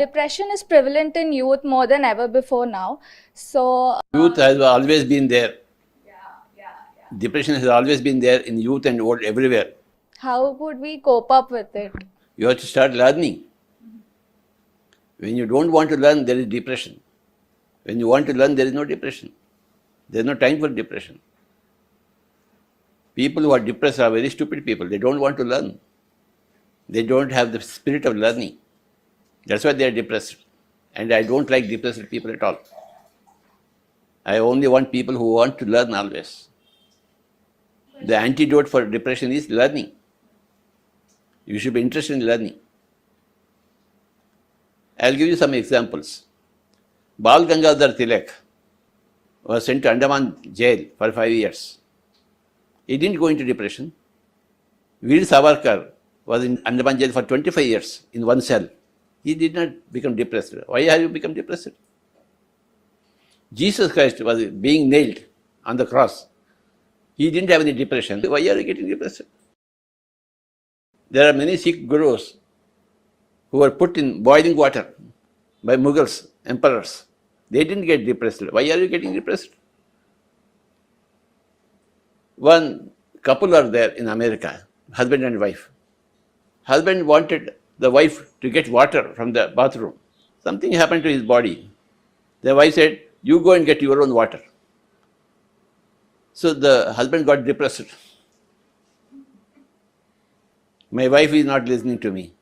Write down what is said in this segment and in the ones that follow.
depression is prevalent in youth more than ever before now. So, Youth has always been there. Depression has always been there in youth and old, everywhere. how would we cope up with it? You have to start learning. When you don't want to learn, there is depression. When you want to learn, there is no depression. There is no time for depression. People who are depressed are very stupid people. They don't want to learn. They don't have the spirit of learning. That's why they are depressed. And I don't like depressed people at all. I only want people who want to learn always. The antidote for depression is learning. You should be interested in learning. I'll give you some examples. Bal Gangadhar Tilak was sent to Andaman jail for 5 years. He didn't go into depression. Veer Savarkar was in Andaman jail for 25 years in one cell. He did not become depressed. Why have you become depressed? Jesus Christ was being nailed on the cross. He didn't have any depression. Why are you getting depressed? There are many Sikh gurus who were put in boiling water by Mughals, emperors. They didn't get depressed. Why are you getting depressed? One couple are there in America, husband and wife. Husband wanted the wife to get water from the bathroom. Something happened to his body. The wife said, "You go and get your own water." So the husband got depressed. My wife is not listening to me.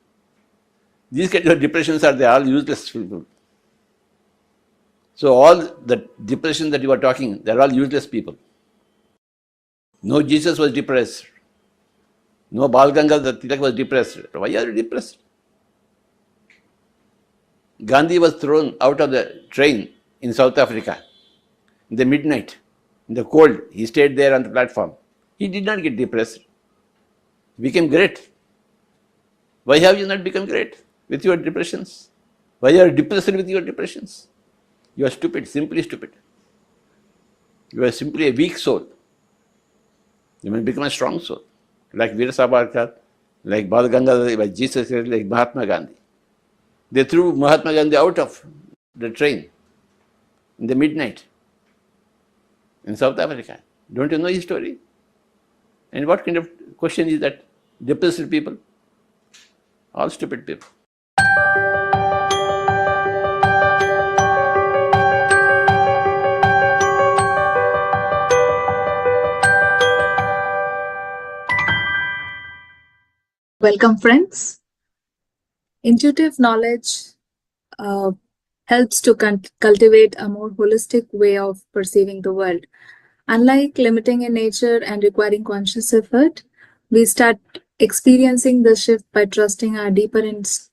These kind of depressions are they all useless people. So all the depression that you are talking, they are all useless people. No Jesus was depressed. No Bal Gangadhar Tilak was depressed. Why are you depressed? Gandhi was thrown out of the train in South Africa in the midnight, in the cold. He stayed there on the platform. He did not get depressed. He became great. Why have you not become great with your depressions? Why are you depressed with your depressions? You are stupid, simply stupid. You are simply a weak soul. You must become a strong soul, like Veer Savarkar, like Bal Gangadhar, like Jesus, like Mahatma Gandhi. They threw Mahatma Gandhi out of the train in the midnight in South Africa. Don't you know his story? And what kind of question is that? Depressed people? All stupid people. Welcome, friends. Intuitive knowledge helps to cultivate a more holistic way of perceiving the world. Unlike limiting in nature and requiring conscious effort, we start experiencing the shift by trusting our deeper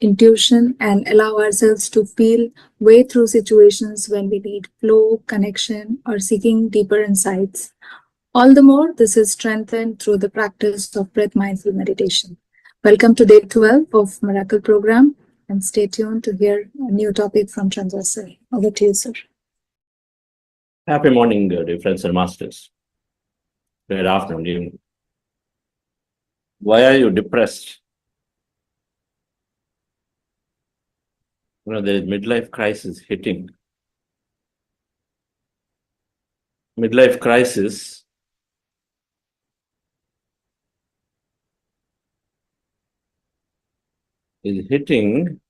intuition and allow ourselves to feel way through situations when we need flow, connection, or seeking deeper insights. All the more, this is strengthened through the practice of breath mindful meditation. Welcome to day 12 of Miracle Program, and stay tuned to hear a new topic from Chandra sir. Over to you, sir. Happy morning, dear friends and masters. Good afternoon, evening. Why are you depressed? There is midlife crisis hitting. Midlife crisis is hitting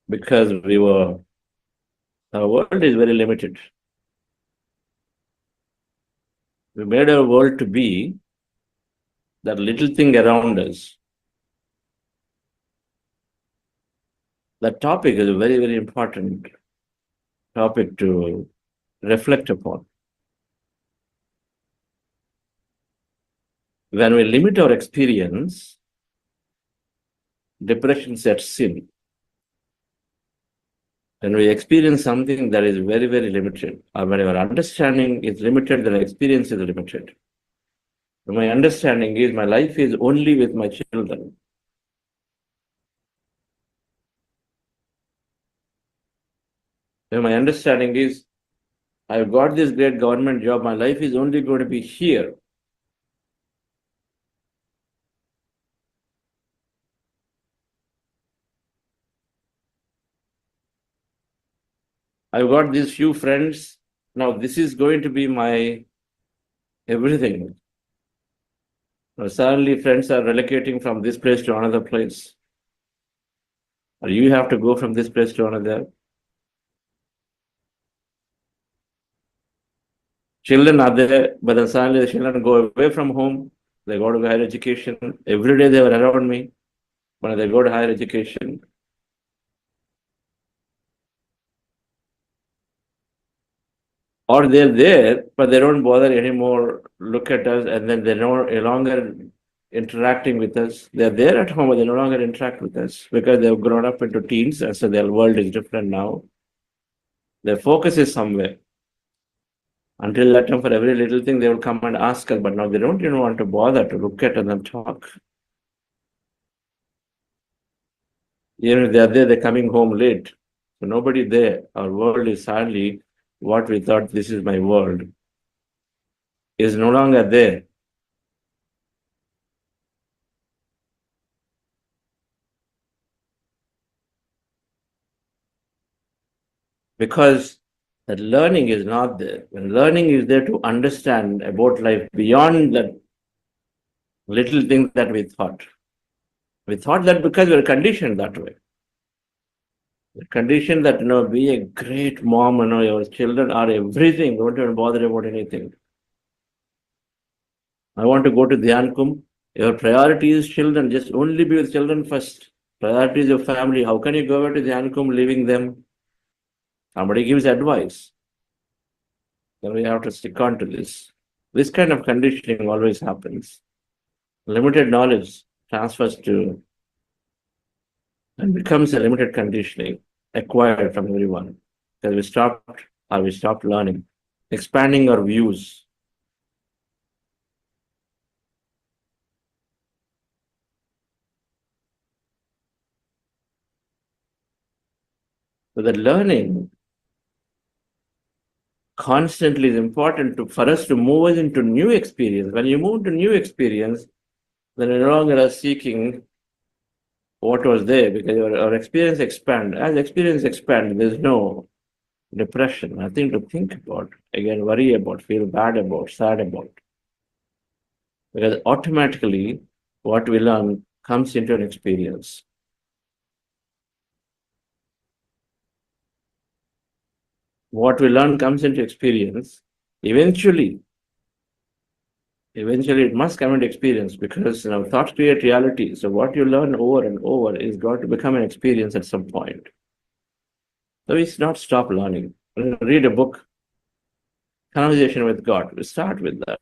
because our world is very limited. We made our world to be that little thing around us. That topic is a very, very important topic to reflect upon. When we limit our experience, depression sets in. When we experience something that is very, very limited, or when our understanding is limited, then experience is limited. When my understanding is my life is only with my children. When my understanding is I've got this great government job, my life is only going to be here. I've got these few friends. Now this is going to be my everything. Now, suddenly friends are relocating from this place to another place. Or you have to go from this place to another. Children are there, but then suddenly the children go away from home. They go to higher education. Every day they were around me. When they go to higher education, or they're there, but they don't bother anymore, look at us, and then they're no longer interacting with us. They're there at home, but they no longer interact with us because they've grown up into teens, and so their world is different now. Their focus is somewhere. Until that time, for every little thing, they will come and ask us, but now they don't even want to bother to look at us and talk. Even if they're there, they're coming home late. So nobody there. Our world is sadly what we thought this is my world is no longer there. Because that learning is not there. When learning is there to understand about life beyond that little thing that we thought. We thought that because we were conditioned that way. We're conditioned that, be a great mom, your children are everything. Don't even bother about anything. I want to go to Dhyan Kumbh. Your priority is children. Just only be with children first. Priority is your family. How can you go over to Dhyan Kumbh leaving them? Somebody gives advice. Then we have to stick on to this. This kind of conditioning always happens. Limited knowledge transfers to and becomes a limited conditioning acquired from everyone. Because we stopped learning, expanding our views. So the learning constantly is important for us to move us into new experience. When you move to new experience, then you're no longer seeking what was there because our experience expands. As experience expands, there's no depression, nothing to think about, again, worry about, feel bad about, sad about. Because automatically what we learn comes into an experience. What we learn comes into experience. Eventually it must come into experience because thoughts create reality. So what you learn over and over is got to become an experience at some point. So we not stop learning. Read a book, Conversation with God. We start with that.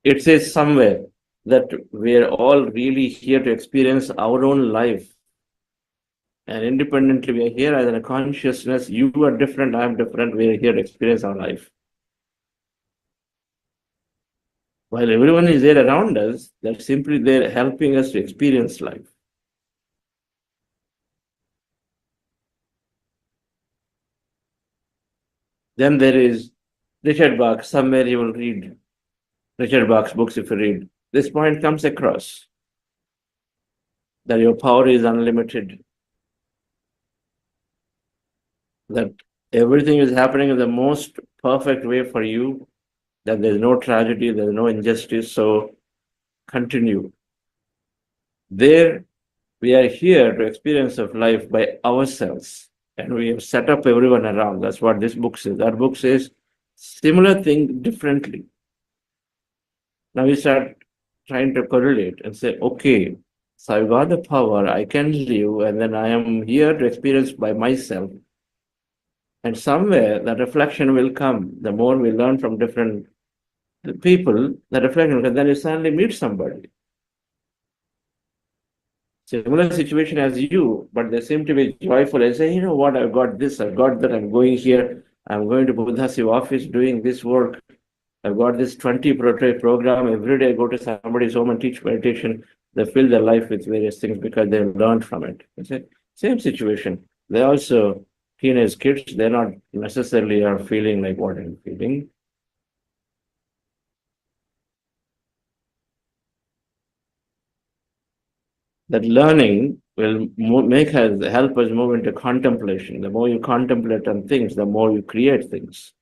It says somewhere that we're all really here to experience our own life. And independently, we are here as a consciousness. You are different, I'm different. We are here to experience our life. While everyone is there around us, they're simply there helping us to experience life. Then there is Richard Bach. Somewhere you will read Richard Bach's books if you read. This point comes across that your power is unlimited, that everything is happening in the most perfect way for you, that there's no tragedy, there's no injustice, so continue. There, we are here to experience of life by ourselves, and we have set up everyone around. That's what this book says. That book says similar thing differently. Now we start trying to correlate and say, okay, so I've got the power, I can live, and then I am here to experience by myself. And somewhere that reflection will come. The more we learn from different people, the reflection, and then you suddenly meet somebody. Similar situation as you, but they seem to be joyful and say, you know what, I've got this, I've got that, I'm going here, I'm going to Buddha Siva office doing this work. I've got this 20 program. Every day I go to somebody's home and teach meditation. They fill their life with various things because they've learned from it. It's a same situation. They're also teenage kids. They're not necessarily are feeling like what I'm feeling. That learning will help us move into contemplation. The more you contemplate on things, the more you create things.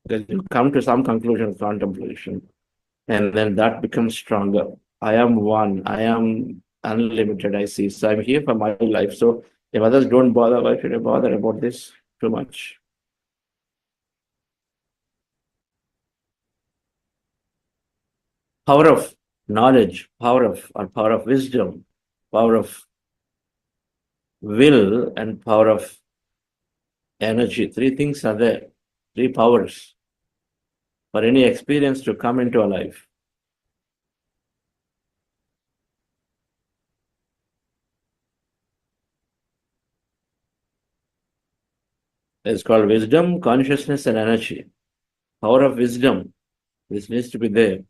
Because you come to some conclusion of contemplation, and then that becomes stronger. I am one. I am unlimited. I see. So I'm here for my life. So if others don't bother, why should I bother about this too much? Power of knowledge, power of wisdom, power of will, and power of energy. Three things are there, three powers for any experience to come into our life. It's called wisdom, consciousness, and energy. Power of wisdom, this needs to be there.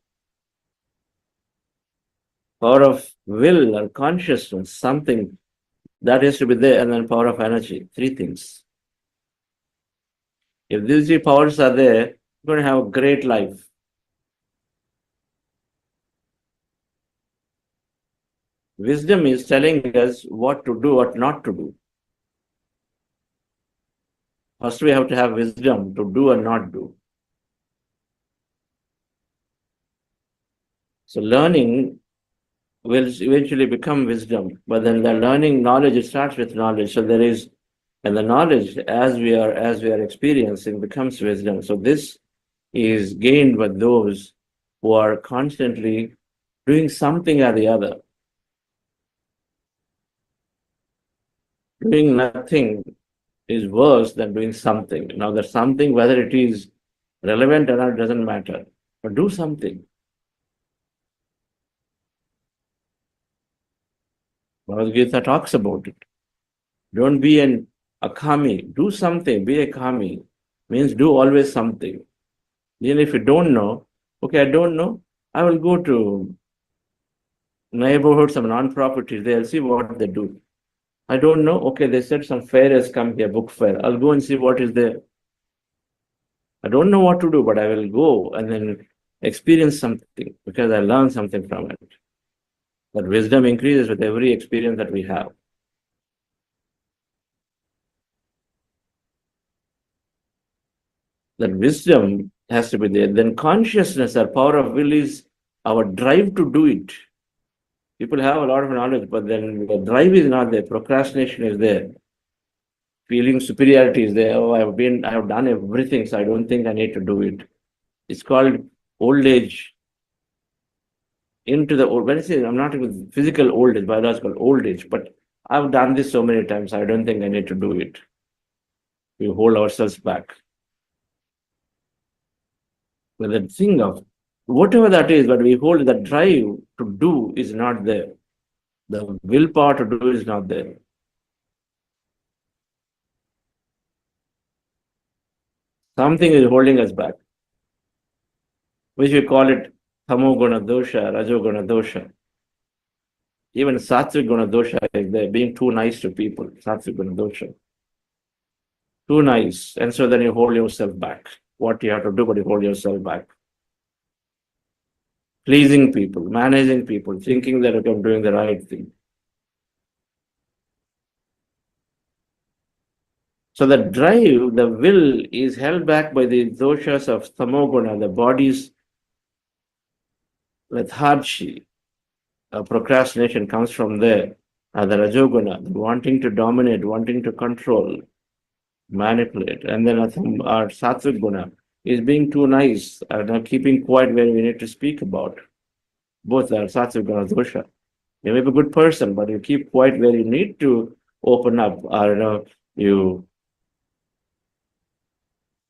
Power of will or consciousness, something that has to be there, and then power of energy, three things. If these three powers are there, you're going to have a great life. Wisdom is telling us what to do, what not to do. First, we have to have wisdom to do or not do. So learning will eventually become wisdom, but then the learning knowledge, it starts with knowledge. So there is, and the knowledge as we are experiencing becomes wisdom. So this is gained by those who are constantly doing something or the other. Doing nothing is worse than doing something. Now, that something, whether it is relevant or not, doesn't matter, but do something. Bhagavad Gita talks about it. Don't be a kami. Do something. Be a kami. Means do always something. Even if you don't know, okay, I don't know, I will go to neighborhoods, some non-profit, they'll see what they do. I don't know, okay, they said some fair has come here, book fair. I'll go and see what is there. I don't know what to do, but I will go and then experience something because I learned something from it. That wisdom increases with every experience that we have. That wisdom has to be there. Then consciousness, our power of will, is our drive to do it. People have a lot of knowledge, but then the drive is not there. Procrastination is there. Feeling superiority is there. Oh, I have done everything, so I don't think I need to do it. It's called old age. Into the old, when I say I'm not even physical old age, biological old age, but I've done this so many times, I don't think I need to do it. We hold ourselves back. But the thing of whatever that is, but we hold, the drive to do is not there. The willpower to do is not there. Something is holding us back, which we call it tamoguna dosha, rajoguna dosha. Even sattvic guna dosha is there, being too nice to people, sattvic guna dosha. Too nice, and so then you hold yourself back. What you have to do, but you hold yourself back. Pleasing people, managing people, thinking that I'm doing the right thing. So the drive, the will, is held back by the doshas of tamoguna, the body's lethargy. Procrastination comes from there. The rajoguna, wanting to dominate, wanting to control, manipulate. And then our sattvic guna is being too nice, not keeping quiet when we need to speak about. Both are sattvic guna dosha. You may be a good person, but you keep quiet where you need to open up, or you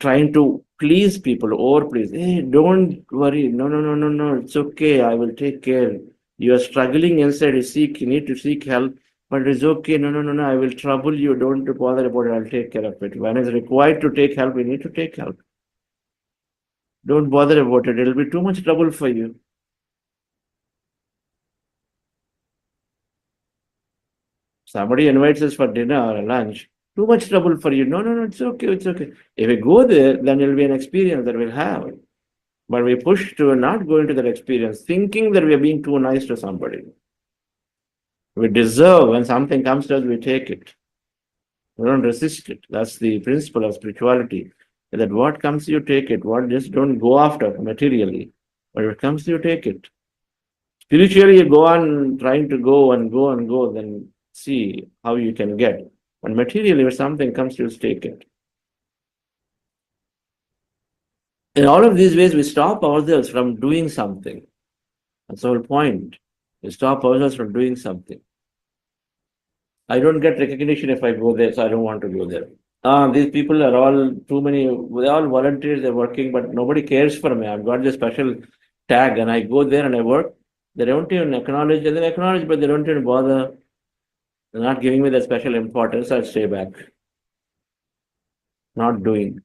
trying to please people, or please. Hey, don't worry. No. It's okay. I will take care. You are struggling inside. You need to seek help, but it's okay. No. I will trouble you. Don't bother about it. I'll take care of it. When it's required to take help, we need to take help. Don't bother about it. It'll be too much trouble for you. Somebody invites us for dinner or lunch. Too much trouble for you. No, it's okay. If we go there, then it'll be an experience that we'll have. But we push to not go into that experience, thinking that we are being too nice to somebody. We deserve when something comes to us, we take it. We don't resist it. That's the principle of spirituality. That what comes, you take it. What just don't go after materially. But if it comes, you take it. Spiritually, you go on trying to go and go and go, then see how you can get. But materially, if something comes, you take it. In all of these ways, we stop ourselves from doing something. That's the whole point. We stop ourselves from doing something. I don't get recognition if I go there, so I don't want to go there. These people are all too many, they're all volunteers, they're working, but nobody cares for me. I've got this special tag and I go there and I work. They don't even acknowledge, they acknowledge, but they don't even bother. They're not giving me the special importance, I'll stay back. Not doing.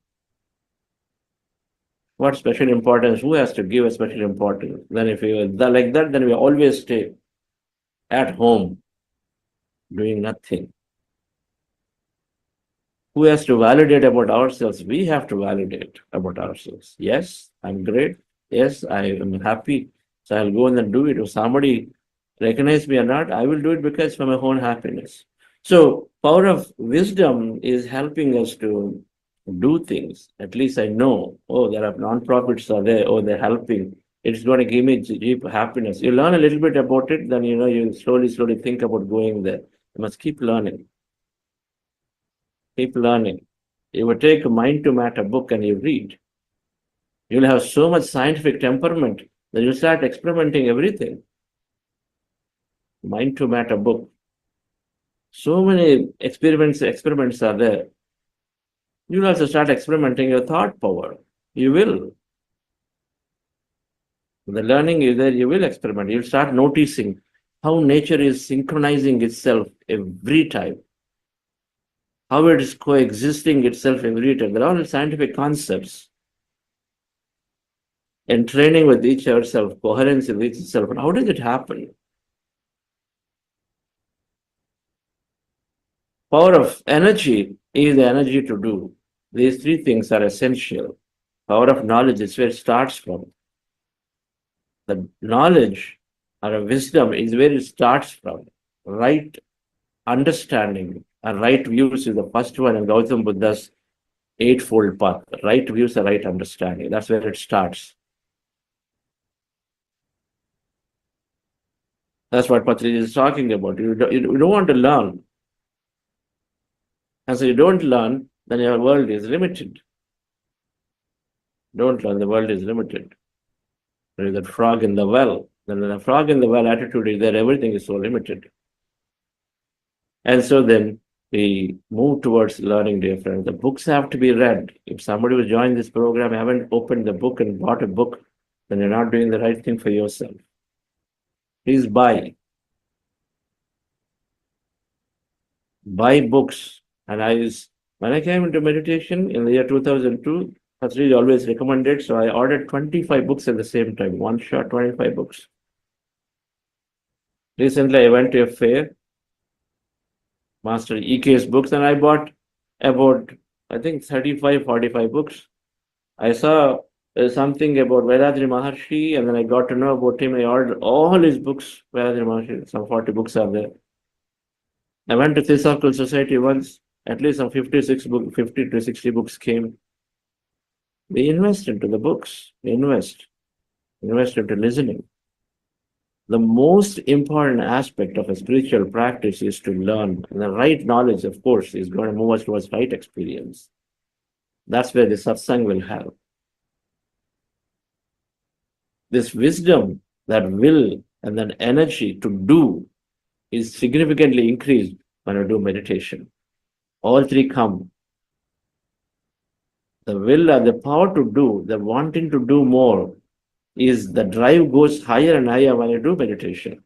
What special importance? Who has to give a special importance? Then if you are like that, then we always stay at home, doing nothing. Who has to validate about ourselves? We have to validate about ourselves. Yes, I'm great. Yes, I am happy. So I'll go and then do it. If somebody recognizes me or not, I will do it because for my own happiness. So power of wisdom is helping us to do things. At least I know, oh, there are non-profits are there, oh, they're helping. It's going to give me deep happiness. You learn a little bit about it, then you slowly think about going there. You must keep learning. Keep learning. You would take a Mind to Matter book and you read. You'll have so much scientific temperament that you start experimenting everything. Mind to Matter book. So many experiments are there. You'll also start experimenting your thought power. You will. The learning is there, you will experiment. You'll start noticing how nature is synchronizing itself every time. How it is coexisting itself every time. They're all scientific concepts. And training with each ourselves, coherence with each itself. And how does it happen? Power of energy is the energy to do. These three things are essential. Power of knowledge is where it starts from. The knowledge or wisdom is where it starts from. Right understanding and right views is the first one in Gautam Buddha's eightfold path. Right views and right understanding. That's where it starts. That's what Patrick is talking about. You don't want to learn. And so you don't learn, then your world is limited. Don't learn, the world is limited. There is that frog in the well. Then the frog in the well attitude is that everything is so limited. And so then we move towards learning different. The books have to be read. If somebody will join this program, haven't opened the book and bought a book, then you're not doing the right thing for yourself. Please buy. Buy books. And when I came into meditation in the year 2002, Patri always recommended, so I ordered 25 books at the same time, one shot, 25 books. Recently, I went to a fair, Master EK's books, and I bought about, I think, 35, 45 books. I saw something about Vedadri Maharshi, and then I got to know about him. I ordered all his books, Vedadri Maharshi, some 40 books are there. I went to Theosophical Society once, at least some 50 to 60 books came. We invest into the books. We invest into listening. The most important aspect of a spiritual practice is to learn. And the right knowledge, of course, is going to move us towards right experience. That's where the satsang will help. This wisdom, that will, and then energy to do is significantly increased when we do meditation. All three come. The will and the power to do, the wanting to do more, is the drive goes higher and higher when you do meditation.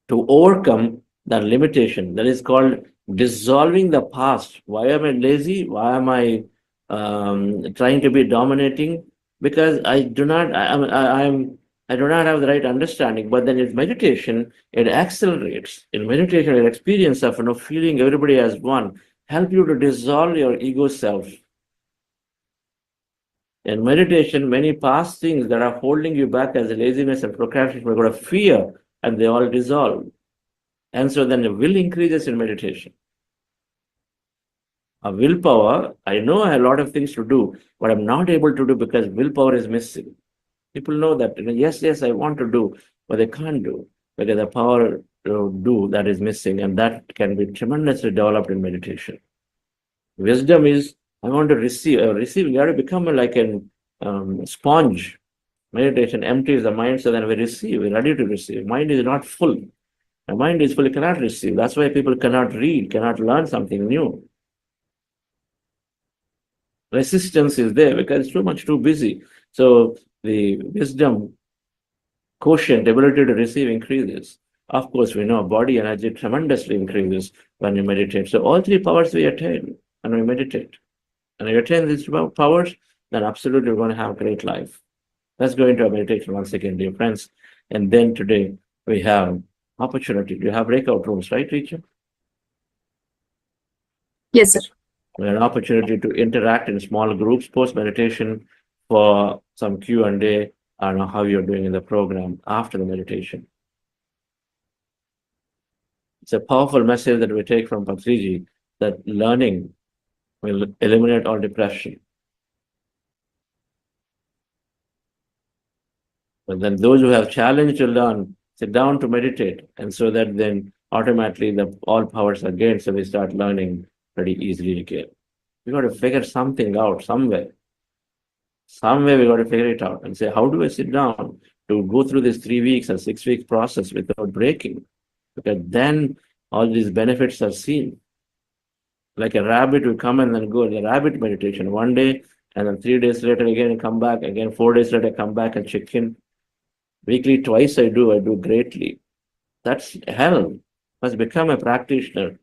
To overcome that limitation, that is called dissolving the past. Why am I lazy? Why am I trying to be dominating? Because I do not have the right understanding. But then in meditation, it accelerates. In meditation, an experience of feeling everybody as one help you to dissolve your ego self. In meditation, many past things that are holding you back as laziness and procrastination, we've got a fear, and they all dissolve. And so then the will increases in meditation. A willpower, I know I have a lot of things to do, but I'm not able to do because willpower is missing. People know that, yes, I want to do, but they can't do because the power to do that is missing, and that can be tremendously developed in meditation. Wisdom is, I want to receive. Receiving, you have to become like a sponge. Meditation empties the mind, so then we receive, we're ready to receive. Mind is not full. The mind is full, you cannot receive. That's why people cannot read, cannot learn something new. Resistance is there because it's too busy. So the wisdom quotient, ability to receive increases. Of course, we know body energy tremendously increases when you meditate. So all three powers we attain when we meditate. And if you attain these powers, then absolutely we're going to have a great life. Let's go into our meditation once again, dear friends. And then today we have opportunity. You have breakout rooms, right, teacher? Yes, sir. We have an opportunity to interact in small groups post meditation for some Q&A. I don't know how you're doing in the program after the meditation. It's a powerful message that we take from Patriji that learning will eliminate all depression. But then those who have challenge to learn sit down to meditate, and so that then automatically all powers are gained. So we start learning pretty easily again. We got to figure something out somewhere. Somewhere we got to figure it out and say, how do I sit down to go through this 3 weeks or 6 week process without breaking? Because then all these benefits are seen. Like a rabbit will come and then go. The rabbit meditation one day, and then 3 days later again come back, again 4 days later come back and check in. Weekly twice I do greatly. That's hell. Must become a practitioner.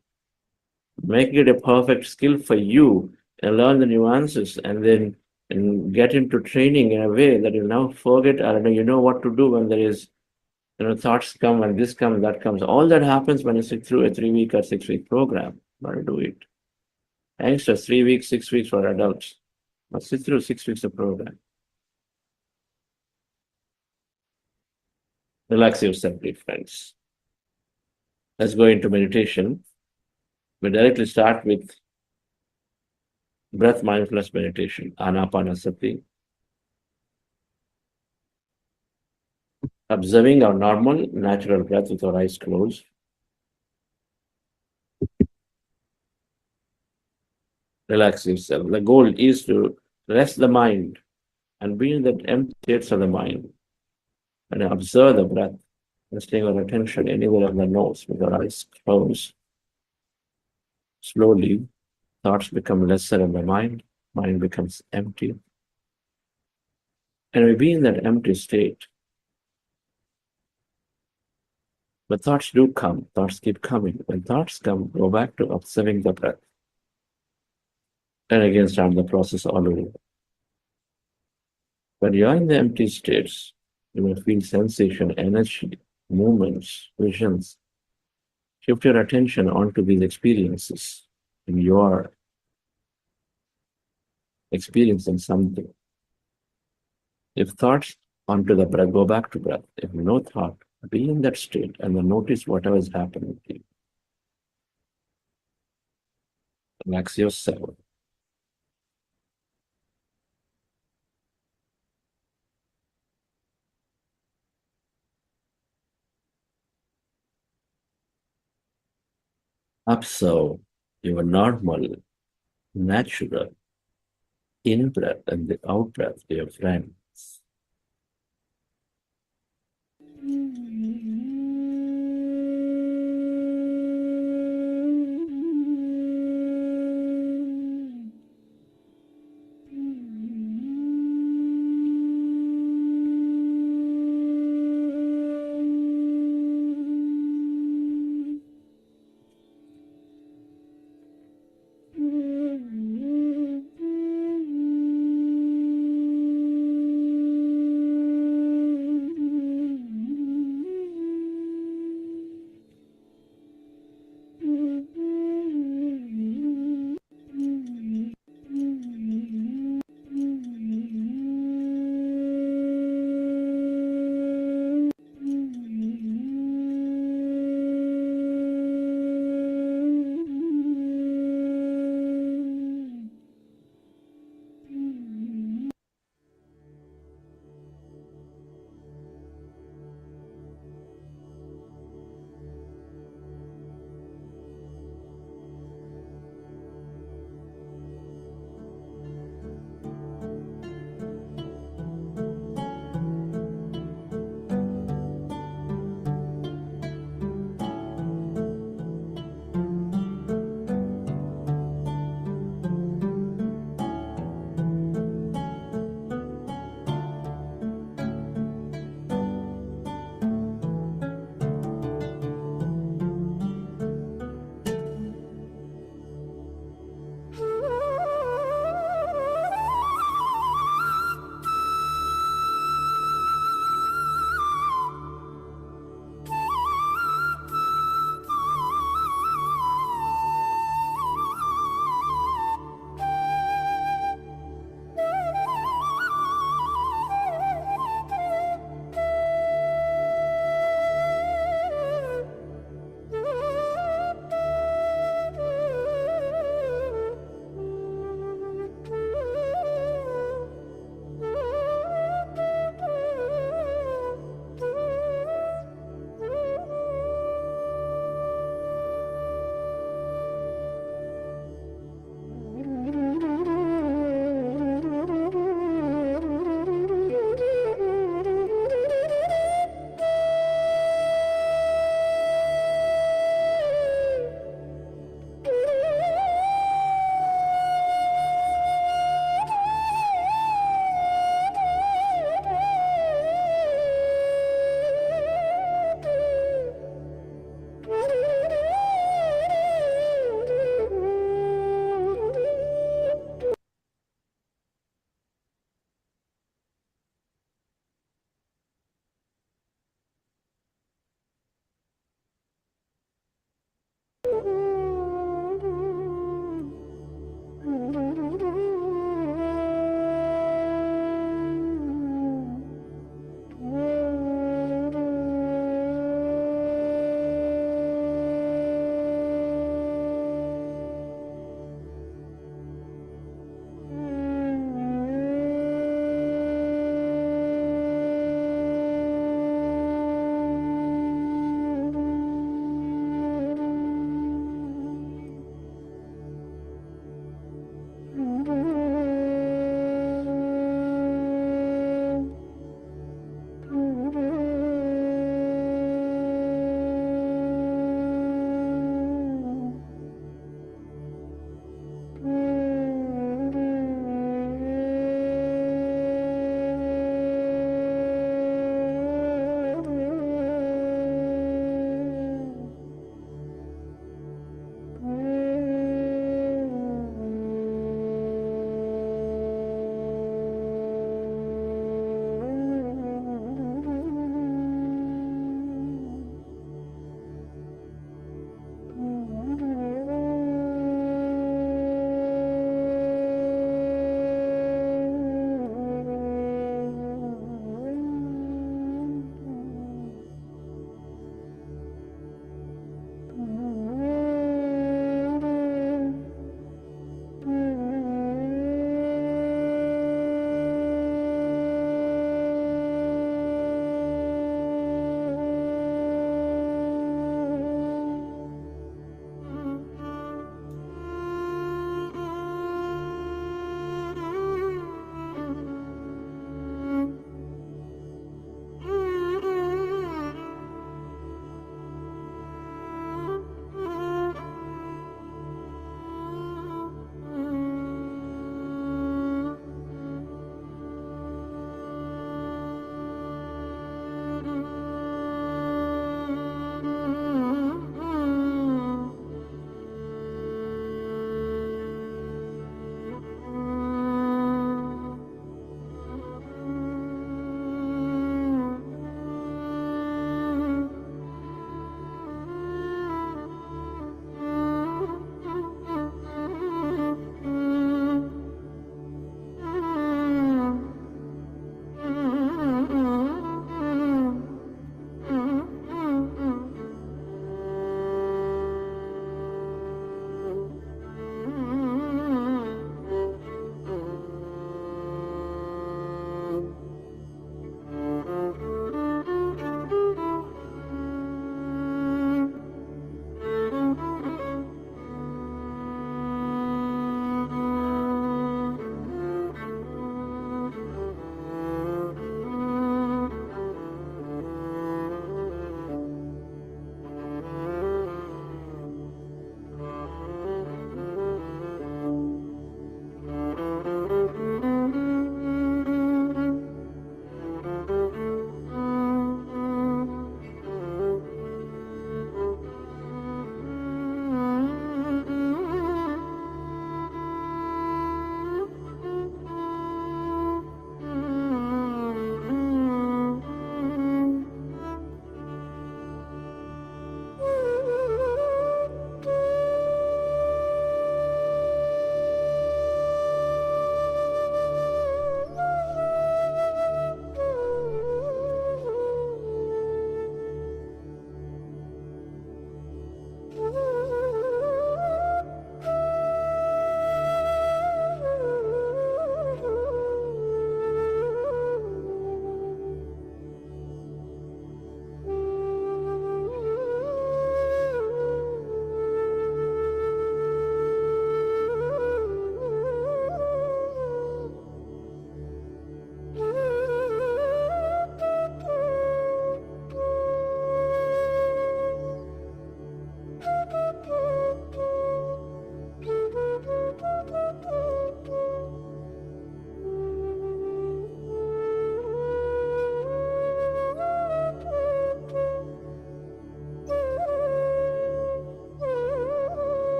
Make it a perfect skill for you and learn the nuances and then get into training in a way that you now forget, I don't know, you know what to do when there is, thoughts come and this comes, that comes. All that happens when you sit through a 3 week or 6 week program. Got to do it. Youngsters, 3 weeks, 6 weeks for adults. Must sit through 6 weeks of program. Relax yourself, dear friends. Let's go into meditation. We directly start with breath mindfulness meditation, Anapanasati. Observing our normal, natural breath with our eyes closed. Relax yourself. The goal is to rest the mind and be in that empty states of the mind and observe the breath and staying our attention anywhere on the nose with our eyes closed. Slowly, thoughts become lesser in the mind becomes empty. And we be in that empty state. But thoughts do come, thoughts keep coming. When thoughts come, go back to observing the breath. And again, start the process all over. When you're in the empty states, you will feel sensation, energy, movements, visions. Shift your attention onto these experiences. And you are experiencing something. If thoughts onto the breath, go back to breath. If no thought, be in that state and then notice whatever is happening to you. Relax yourself. Observe your normal, natural in-breath and the out-breath, dear friends.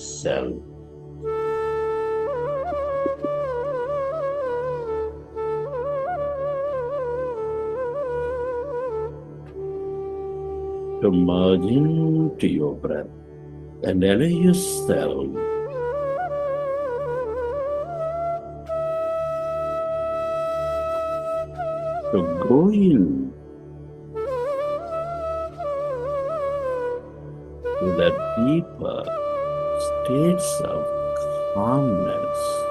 yourself. To merge into your breath and allow yourself to go in to the deeper states of calmness.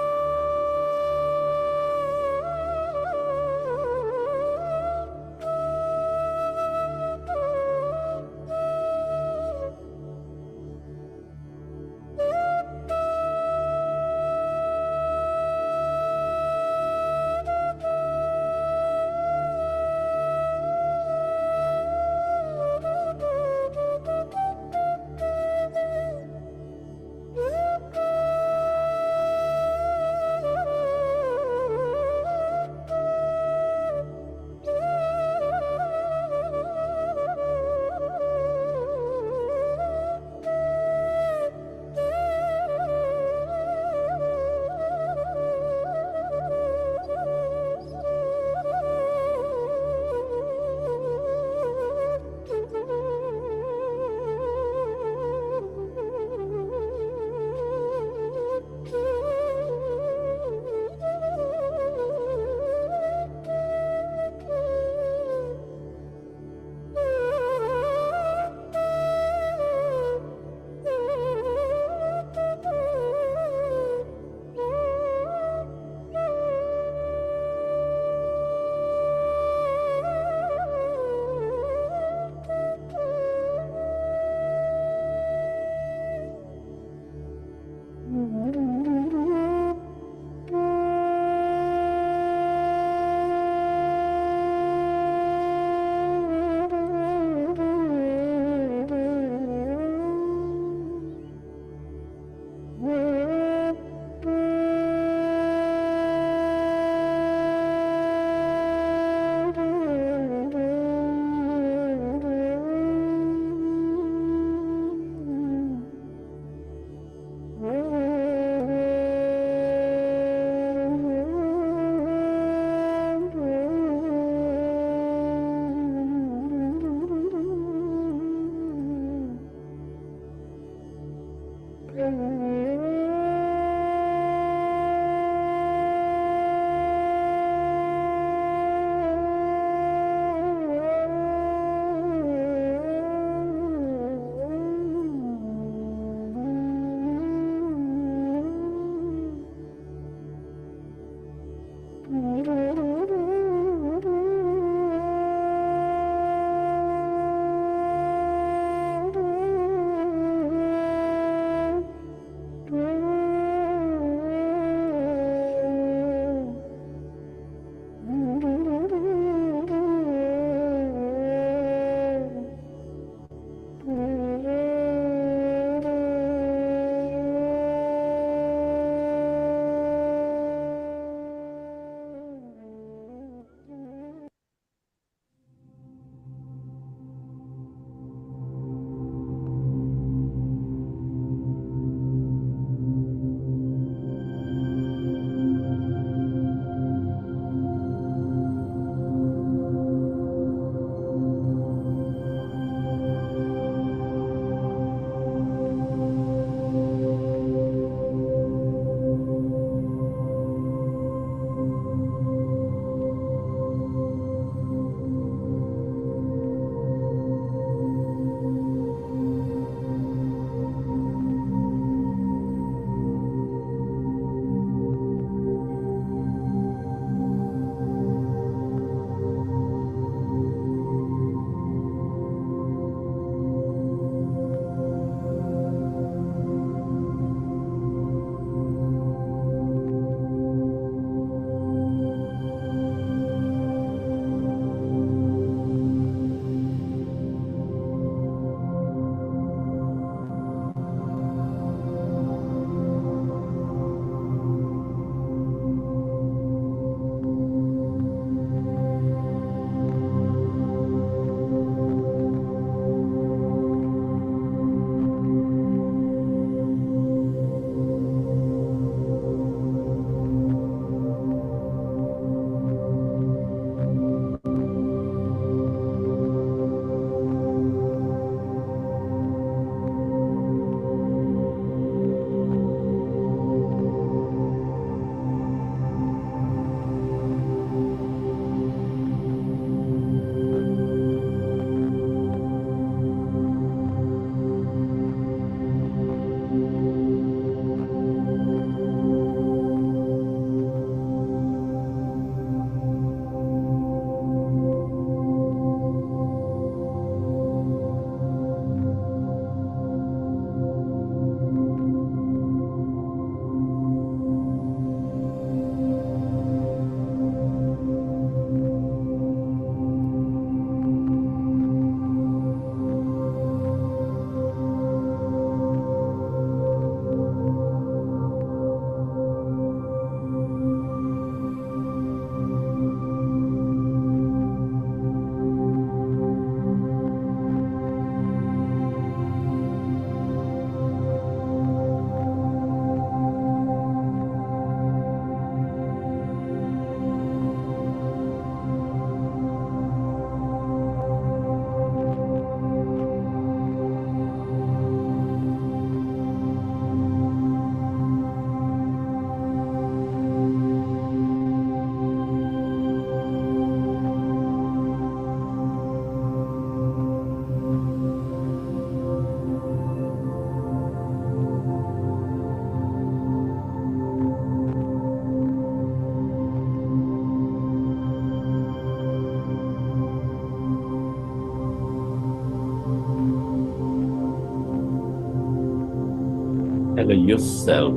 allow yourself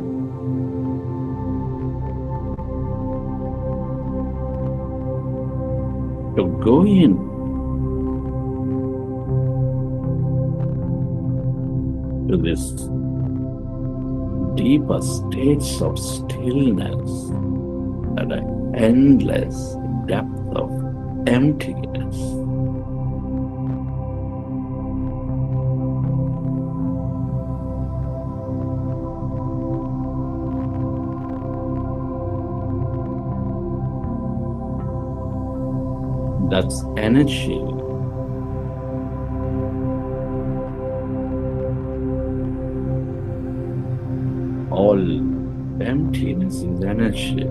to go in to this deeper states of stillness and an endless depth of emptiness. That's energy. All emptiness is energy.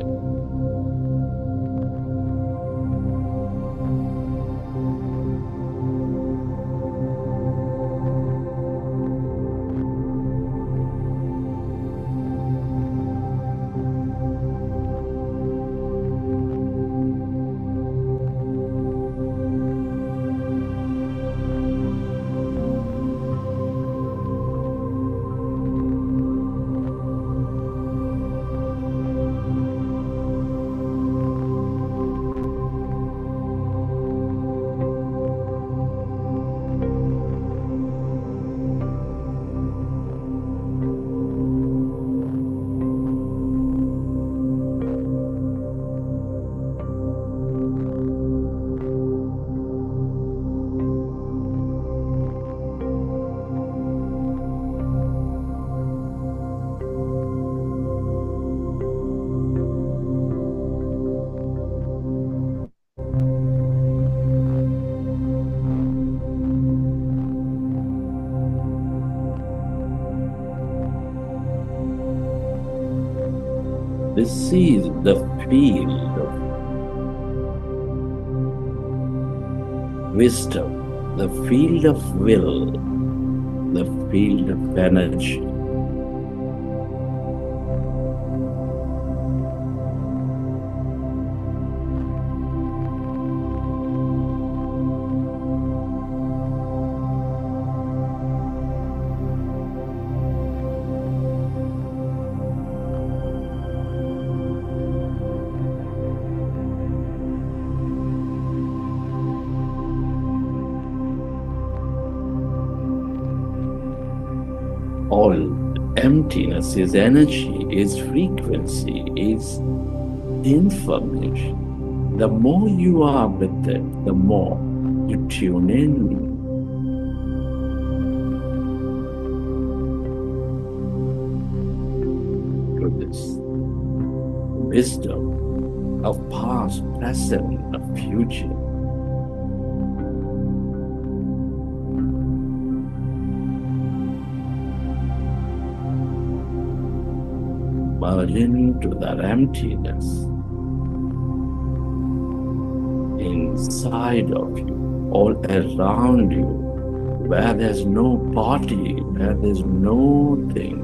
This is the field of wisdom, the field of will, the field of energy. All emptiness is energy, is frequency, is information. The more you are with it, the more you tune in. To this wisdom of past, present, and future. Merge into that emptiness inside of you, all around you, where there's no body, where there's no thing.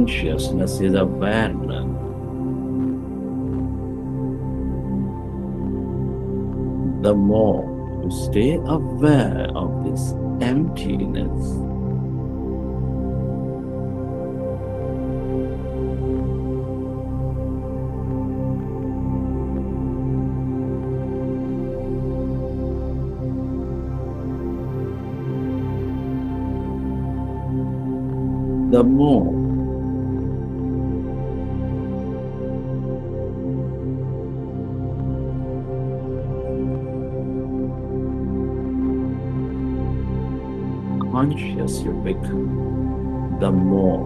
Consciousness is awareness. The more you stay aware of this emptiness, the more conscious you become, the more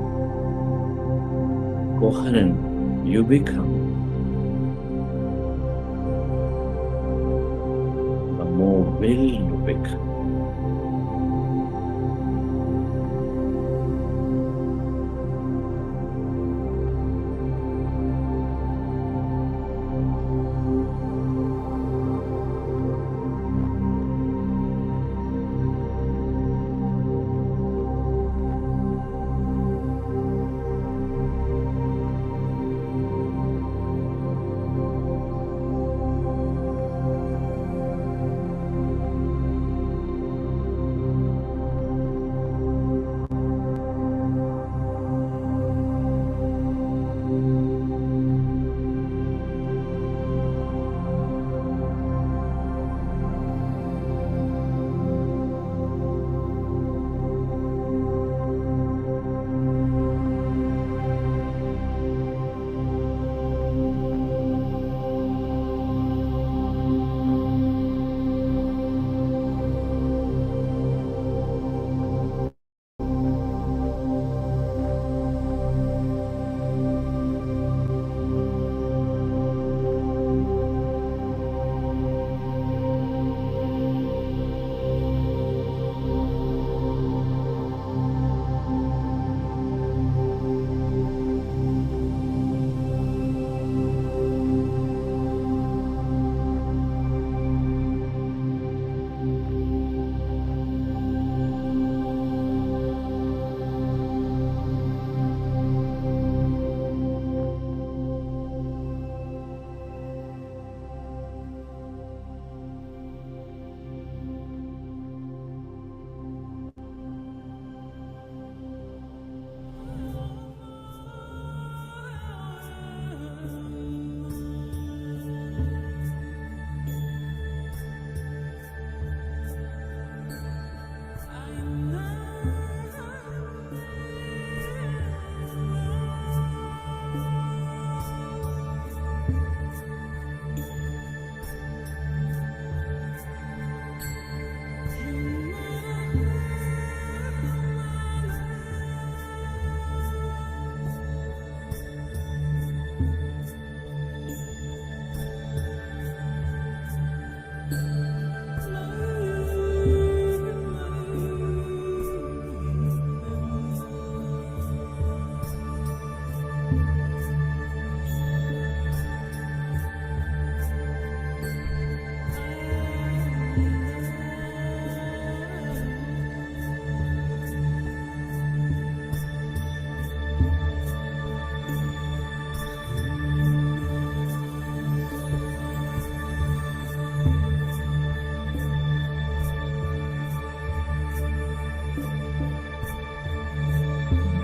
coherent you become, the more will you become.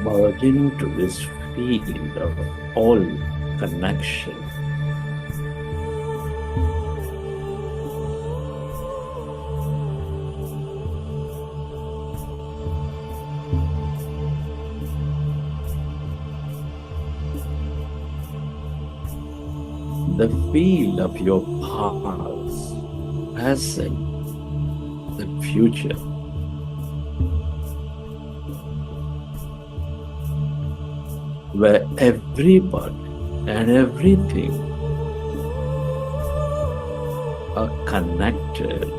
Merge into this field of all connection. The field of your past, present, and future. Where everybody and everything are connected.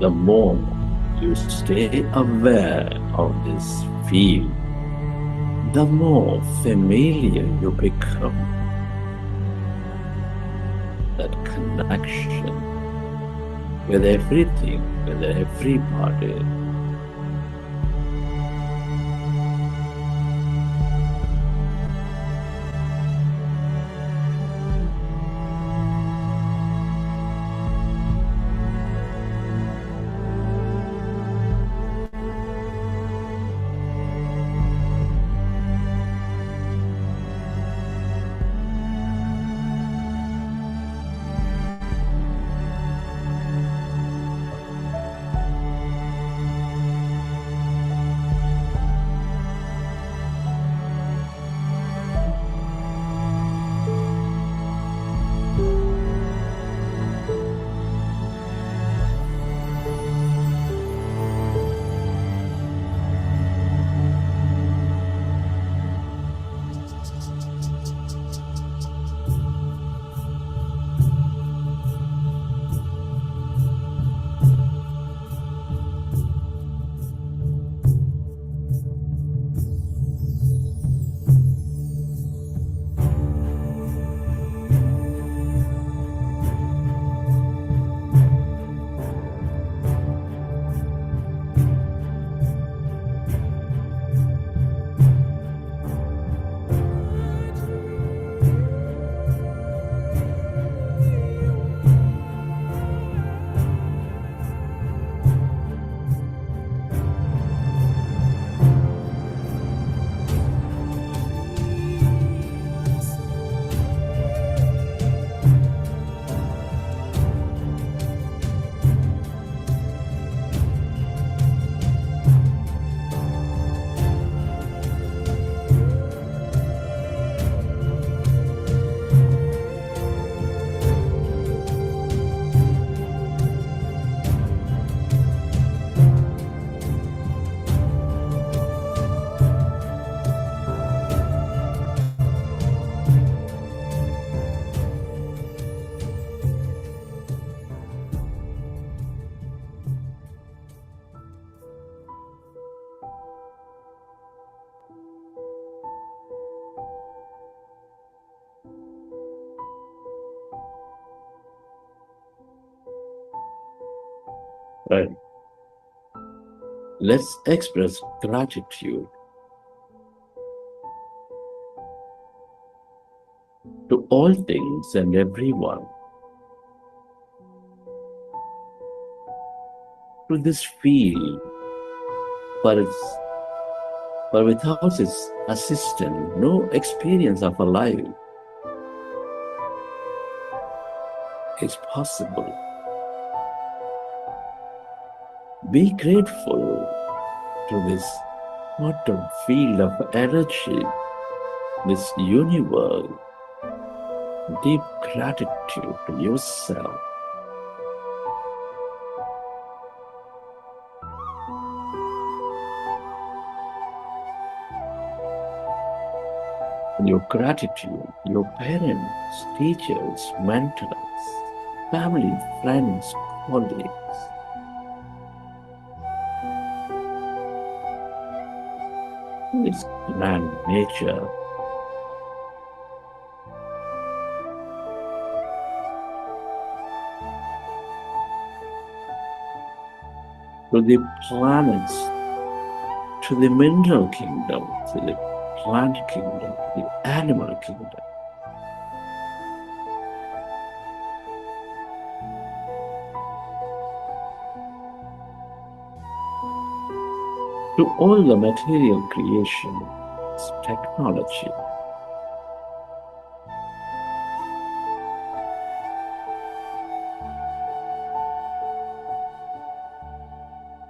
the more you stay aware of this field, the more familiar you become. That connection with everything, with everybody. Right. Let's express gratitude to all things and everyone, to this field, for without its assistance, no experience of a life is possible. Be grateful to this quantum field of energy, this universe. Deep gratitude to yourself. And your gratitude, your parents, teachers, mentors, family, friends, colleagues. This grand nature. To the planets, to the mineral kingdom, to the plant kingdom, the animal kingdom. To all the material creations, technology.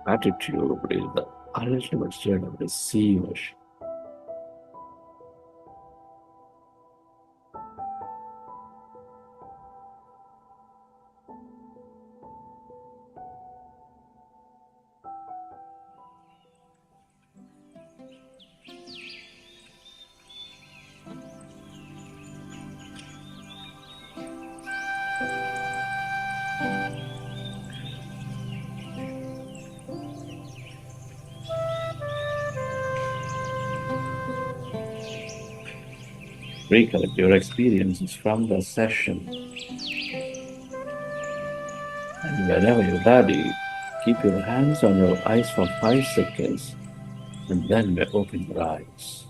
Gratitude is the ultimate state of receivership. recollect your experiences from the session. And whenever you're ready, keep your hands on your eyes for 5 seconds and then we open your eyes.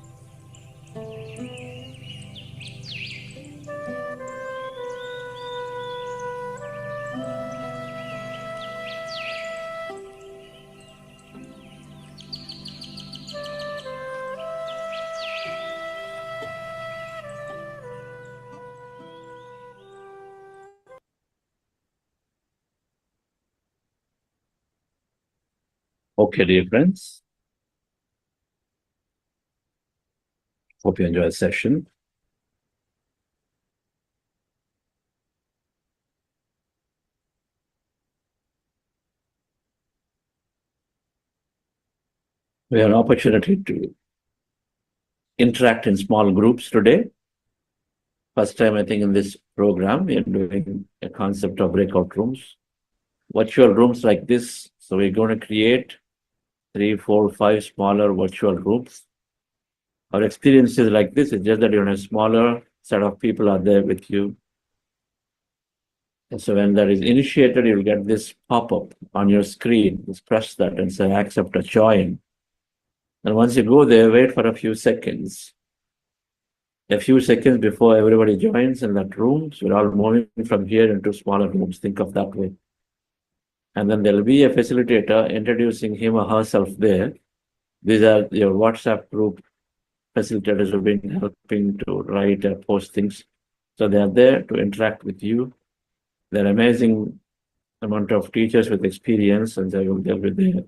Okay, dear friends. Hope you enjoyed the session. We have an opportunity to interact in small groups today. First time, I think, in this program, we are doing a concept of breakout rooms, virtual rooms like this. So we're going to create 3, 4, 5 smaller virtual rooms. Our experience is like this. It's just that you're in a smaller set of people are there with you. And so when that is initiated, you'll get this pop-up on your screen. Just press that and say, accept or join. And once you go there, wait for a few seconds. A few seconds before everybody joins in that room. So we're all moving from here into smaller rooms. Think of that way. And then there'll be a facilitator introducing him or herself there. These are your WhatsApp group facilitators who've been helping to write and post things. So they are there to interact with you. They're amazing amount of teachers with experience, and they'll be there,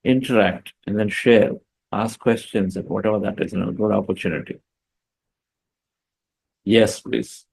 interact, and then share, ask questions, and whatever that is, a good opportunity. Yes, please.